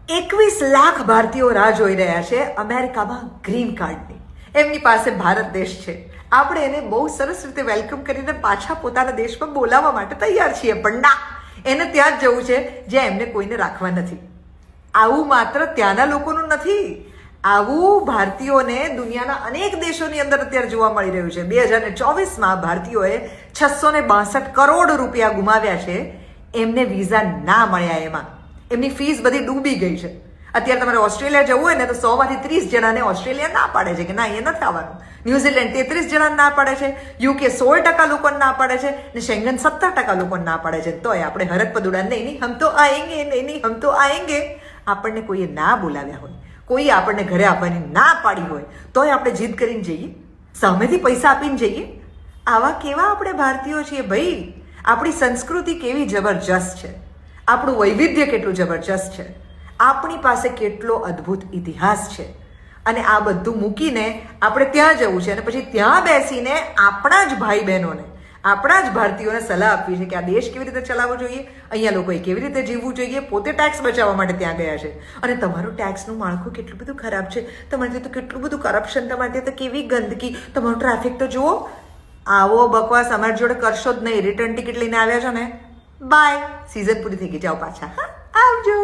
21 લાખ ભારતીયો રાહ જોઈ રહ્યા છે અમેરિકામાં ગ્રીન કાર્ડની. એમની પાસે ભારત દેશ છે. આપણે એને બહુ સરસ રીતે વેલકમ કરીને પાછા પોતાના દેશમાં બોલાવવા માટે તૈયાર છીએ, પણ ના, એને ત્યાં જ જવું છે જ્યાં એમને કોઈને રાખવા નથી. આવું માત્ર ત્યાંના લોકોનું નથી, આવું ભારતીયોને દુનિયાના અનેક દેશોની અંદર અત્યારે જોવા મળી રહ્યું છે. 2024માં ભારતીયોએ 662 કરોડ રૂપિયા ગુમાવ્યા છે એમને વિઝા ના મળ્યા. એમાં એમની ફીસ બધી ડૂબી ગઈ છે. અત્યારે તમારે ઓસ્ટ્રેલિયા જવું હોય ને તો 100માંથી 30 જણાને ઓસ્ટ્રેલિયા ના પાડે છે કે ના, એ નથી આવવાનું. ન્યુઝીલેન્ડ 33 જણાને ના પાડે છે, યુકે 16% લોકોને ના પાડે છે, ને શેંગન 17% લોકોને ના પાડે છે. તોય આપણે હરક પદુડા નહીં હમ તો આએંગે, નહીં હમ તો આએંગે. આપણને કોઈએ ના બોલાવ્યા હોય, કોઈએ આપણને ઘરે આવવાની ના પાડી હોય, તોય આપણે જીદ કરીને જઈએ, સામેથી પૈસા આપીને જઈએ. આવા કેવા આપણે ભારતીયો છીએ ભાઈ? આપણી સંસ્કૃતિ કેવી જબરજસ્ત છે, આપણું વૈવિધ્ય કેટલું જબરજસ્ત છે, આપણી પાસે કેટલો અદ્ભુત ઇતિહાસ છે. અને આ બધું મૂકીને આપણે ત્યાં જવું છે અને પછી ત્યાં બેસીને આપણા જ ભાઈ બહેનોને, આપણા જ ભારતીયોને સલાહ આપવી છે કે આ દેશ કેવી રીતે ચલાવવો જોઈએ, અહીંયા લોકોએ કેવી રીતે જીવવું જોઈએ. પોતે ટેક્સ બચાવવા માટે ત્યાં ગયા છે અને તમારું ટેક્સનું માળખું કેટલું બધું ખરાબ છે, તમારે ત્યાં તો કેટલું બધું કરપ્શન, તમારે ત્યાં તો કેવી ગંદકી, તમારું ટ્રાફિક તો જુઓ. આવો બકવાસ અમારી જોડે કરશો જ નહીં. રિટર્ન ટિકિટ લઈને આવ્યા છો ને, બાય, સિઝન પૂરી થઈ ગઈ, જાઓ પાછા. હા, આવજો.